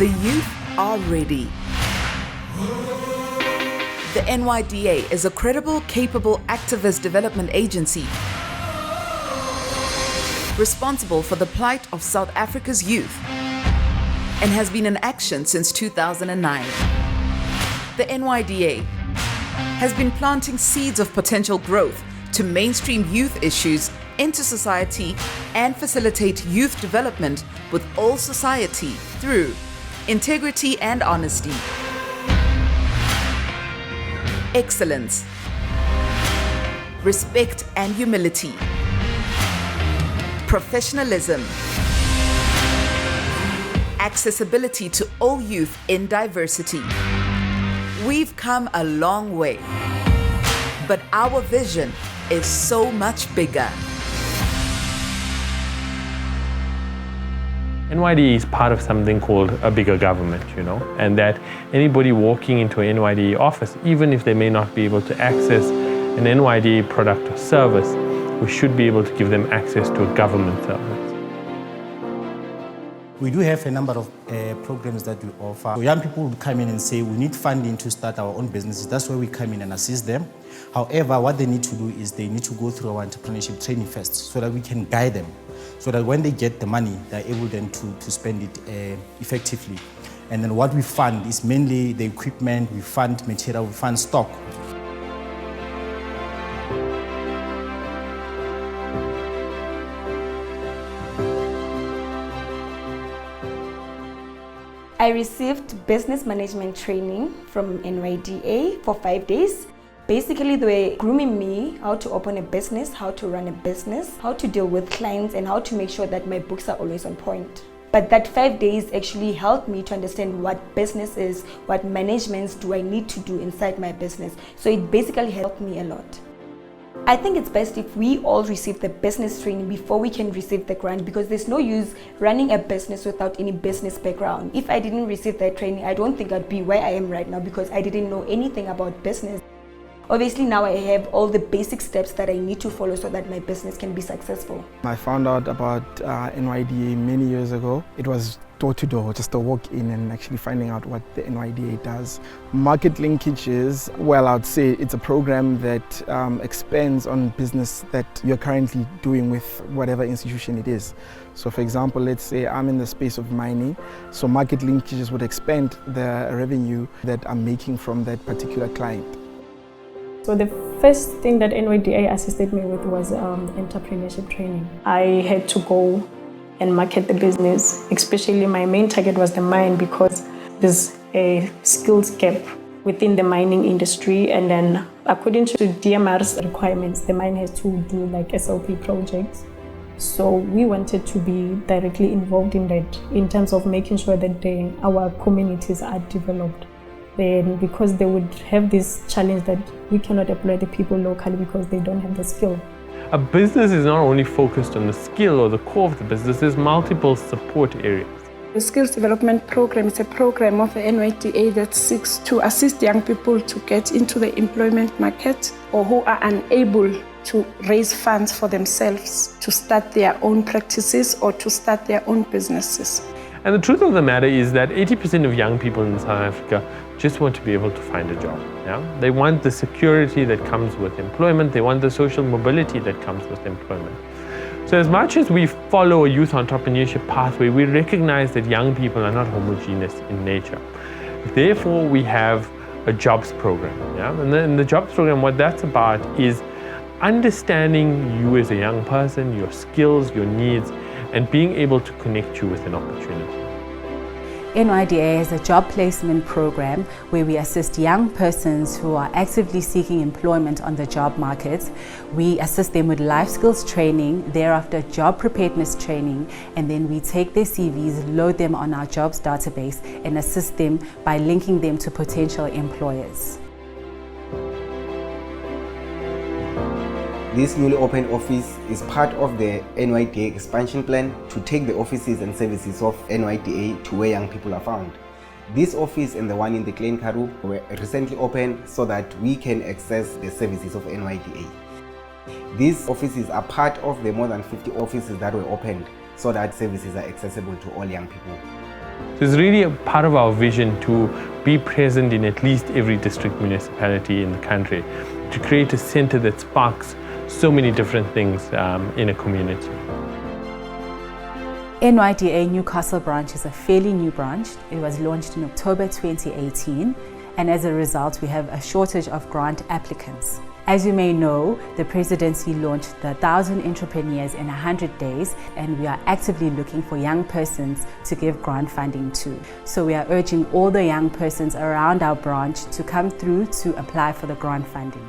The youth are ready. The NYDA is a credible, capable activist development agency responsible for the plight of South Africa's youth and has been in action since 2009. The NYDA has been planting seeds of potential growth to mainstream youth issues into society and facilitate youth development with all society through integrity and honesty, excellence, respect and humility, professionalism, accessibility to all youth in diversity. We've come a long way, but our vision is so much bigger. NYDA is part of something called a bigger government, and that anybody walking into an NYDA office, even if they may not be able to access an NYDA product or service, we should be able to give them access to a government service. We do have a number of programs that we offer. So young people would come in and say, we need funding to start our own businesses. That's where we come in and assist them. However, what they need to do is they need to go through our entrepreneurship training first so that we can guide them, so that when they get the money, they're able then to spend it effectively. And then what we fund is mainly the equipment, we fund material, we fund stock. I received business management training from NYDA for 5 days. Basically, they were grooming me how to open a business, how to run a business, how to deal with clients, and how to make sure that my books are always on point. But that 5 days actually helped me to understand what business is, what managements do I need to do inside my business. So it basically helped me a lot. I think it's best if we all receive the business training before we can receive the grant, because there's no use running a business without any business background. If I didn't receive that training, I don't think I'd be where I am right now, because I didn't know anything about business. Obviously now I have all the basic steps that I need to follow so that my business can be successful. I found out about NYDA many years ago. It was door to door, just a walk in and actually finding out what the NYDA does. Market linkages, well, I'd say it's a program that expands on business that you're currently doing with whatever institution it is. So for example, let's say I'm in the space of mining, so market linkages would expand the revenue that I'm making from that particular client. So the first thing that NYDA assisted me with was entrepreneurship training. I had to go and market the business, especially my main target was the mine, because there's a skills gap within the mining industry, and then according to DMR's requirements, the mine has to do like SLP projects. So we wanted to be directly involved in that, in terms of making sure that our communities are developed. Then because they would have this challenge that we cannot employ the people locally because they don't have the skill. A business is not only focused on the skill or the core of the business, there's multiple support areas. The Skills Development Program is a program of the NYDA that seeks to assist young people to get into the employment market, or who are unable to raise funds for themselves to start their own practices or to start their own businesses. And the truth of the matter is that 80% of young people in South Africa just want to be able to find a job. Yeah? They want the security that comes with employment. They want the social mobility that comes with employment. So as much as we follow a youth entrepreneurship pathway, we recognize that young people are not homogeneous in nature. Therefore, we have a jobs program. Yeah? And then the jobs program, what that's about is understanding you as a young person, your skills, your needs, and being able to connect you with an opportunity. NYDA is a job placement program where we assist young persons who are actively seeking employment on the job market. We assist them with life skills training, thereafter job preparedness training, and then we take their CVs, load them on our jobs database, and assist them by linking them to potential employers. This newly opened office is part of the NYDA expansion plan to take the offices and services of NYDA to where young people are found. This office and the one in the Klein Karoo were recently opened so that we can access the services of NYDA. These offices are part of the more than 50 offices that were opened so that services are accessible to all young people. So it's really a part of our vision to be present in at least every district municipality in the country, to create a center that sparks so many different things in a community. NYDA Newcastle branch is a fairly new branch. It was launched in October 2018, and as a result, we have a shortage of grant applicants. As you may know, the presidency launched the 1,000 Entrepreneurs in 100 Days, and we are actively looking for young persons to give grant funding to. So we are urging all the young persons around our branch to come through to apply for the grant funding.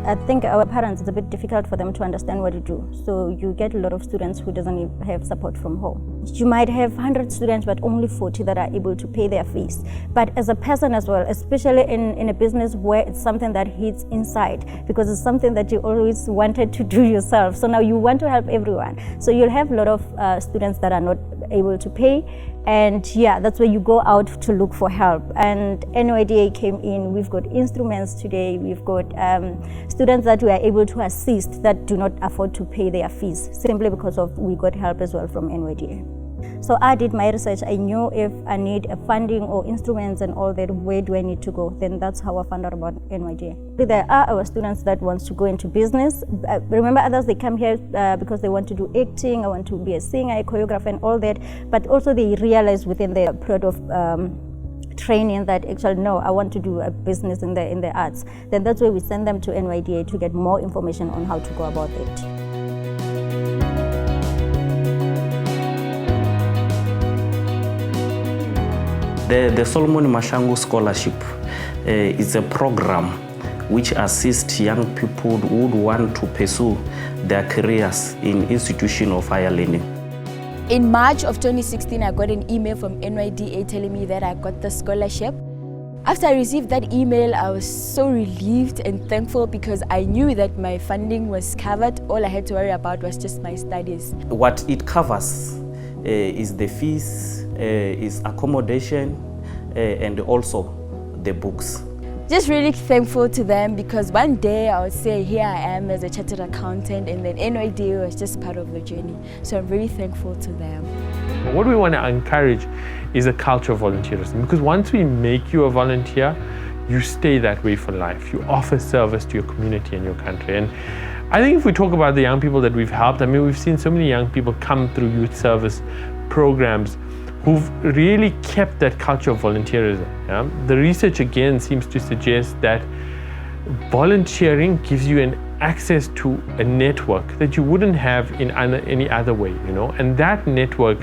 I think our parents, it's a bit difficult for them to understand what you do. So you get a lot of students who doesn't have support from home. You might have 100 students, but only 40 that are able to pay their fees. But as a person as well, especially in a business where it's something that hits inside, because it's something that you always wanted to do yourself. So now you want to help everyone. So you'll have a lot of students that are not able to pay. And yeah, that's where you go out to look for help. And NYDA came in. We've got instruments today. We've got students that we are able to assist that do not afford to pay their fees, simply because of we got help as well from NYDA. So I did my research. I knew if I need a funding or instruments and all that, where do I need to go? Then that's how I found out about NYDA. There are our students that want to go into business. Remember, others, they come here because they want to do acting, I want to be a singer, a choreographer and all that. But also they realize within the period of training that actually, no, I want to do a business in the arts. Then that's where we send them to NYDA to get more information on how to go about it. The Solomon Machangu Scholarship is a program which assists young people who would want to pursue their careers in institutions of higher learning. In March of 2016, I got an email from NYDA telling me that I got the scholarship. After I received that email, I was so relieved and thankful because I knew that my funding was covered. All I had to worry about was just my studies. What it covers is the fees, is accommodation, and also the books. Just really thankful to them because one day I would say, here I am as a chartered accountant, and then NYDA was just part of the journey. So I'm very thankful to them. What we want to encourage is a culture of volunteerism, because once we make you a volunteer, you stay that way for life. You offer service to your community and your country. And I think if we talk about the young people that we've helped, I mean, we've seen so many young people come through youth service programs who've really kept that culture of volunteerism. Yeah? The research again seems to suggest that volunteering gives you an access to a network that you wouldn't have in any other way, you know, and that network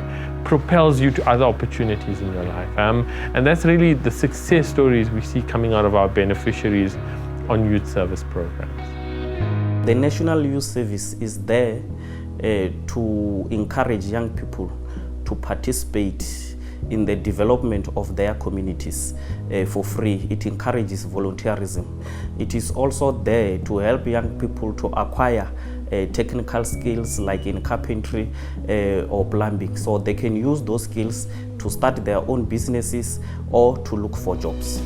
propels you to other opportunities in your life. And that's really the success stories we see coming out of our beneficiaries on youth service programs. The National Youth Service is there to encourage young people to participate in the development of their communities for free. It encourages volunteerism. It is also there to help young people to acquire technical skills like in carpentry or plumbing, so they can use those skills to start their own businesses or to look for jobs.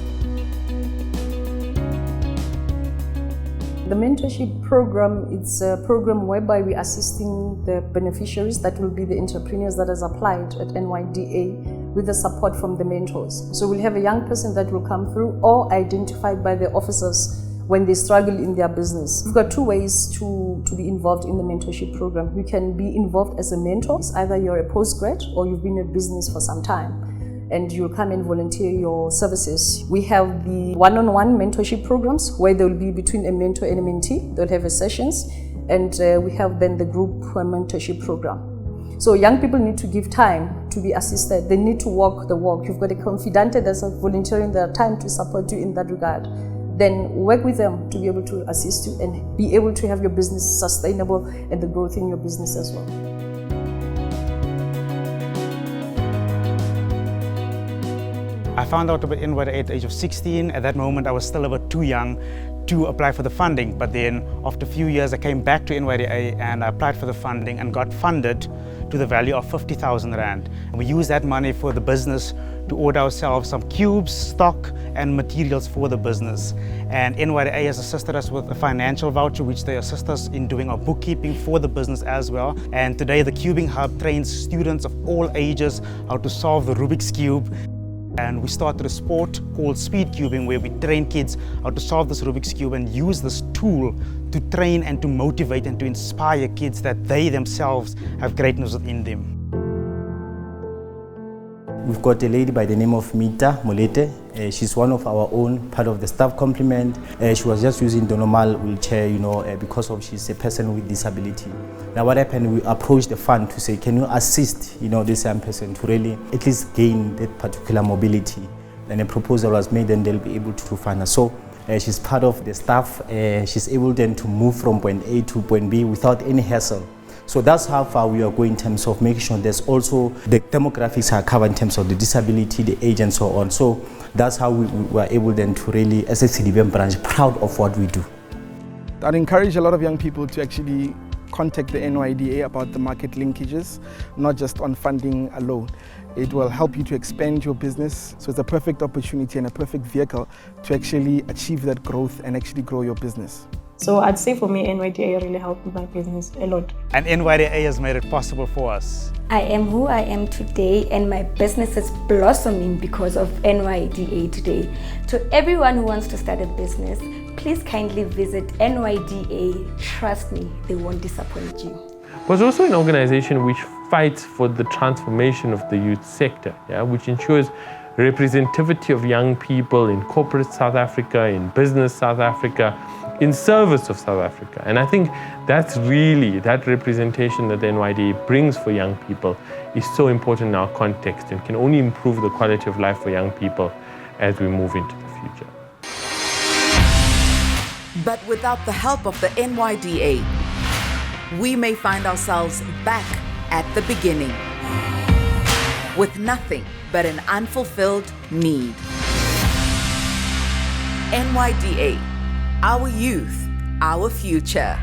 The Mentorship Program, it's a program whereby we're assisting the beneficiaries, that will be the entrepreneurs that has applied at NYDA, with the support from the mentors. So we'll have a young person that will come through or identified by the officers when they struggle in their business. We've got two ways to be involved in the mentorship program. You can be involved as a mentor. Either you're a postgrad or you've been in business for some time, and you'll come and volunteer your services. We have the one-on-one mentorship programs where there will be between a mentor and a mentee. They'll have sessions, and we have then the group mentorship program. So young people need to give time to be assisted. They need to walk the walk. You've got a confidante that's volunteering their time to support you in that regard. Then work with them to be able to assist you and be able to have your business sustainable and the growth in your business as well. I found out about NYDA at the age of 16. At that moment, I was still about too young to apply for the funding. But then after a few years, I came back to NYDA and I applied for the funding and got funded to the value of 50,000 Rand. And we used that money for the business to order ourselves some cubes, stock, and materials for the business. And NYDA has assisted us with a financial voucher, which they assist us in doing our bookkeeping for the business as well. And today the Cubing Hub trains students of all ages how to solve the Rubik's Cube. And we started a sport called speed cubing, where we train kids how to solve this Rubik's Cube and use this tool to train and to motivate and to inspire kids that they themselves have greatness within them. We've got a lady by the name of Nyda Molete. She's one of our own, part of the staff complement. She was just using the normal wheelchair, because she's a person with disability. Now what happened, we approached the fund to say, can you assist, this young person to really at least gain that particular mobility? Then a proposal was made and they'll be able to fund her. So she's part of the staff. She's able then to move from point A to point B without any hassle. So that's how far we are going in terms of making sure there's also the demographics are covered in terms of the disability, the age and so on. So that's how we were able then to really, as a CDBM branch, proud of what we do. I'd encourage a lot of young people to actually contact the NYDA about the market linkages, not just on funding alone. It will help you to expand your business. So it's a perfect opportunity and a perfect vehicle to actually achieve that growth and actually grow your business. So I'd say for me, NYDA really helped with my business a lot. And NYDA has made it possible for us. I am who I am today, and my business is blossoming because of NYDA today. To everyone who wants to start a business, please kindly visit NYDA. Trust me, they won't disappoint you. It was also an organization which fights for the transformation of the youth sector, which ensures representativity of young people in corporate South Africa, in business South Africa, in service of South Africa. And I think that's really, that representation that the NYDA brings for young people is so important in our context and can only improve the quality of life for young people as we move into the future. But without the help of the NYDA, we may find ourselves back at the beginning with nothing but an unfulfilled need. NYDA, our youth, our future.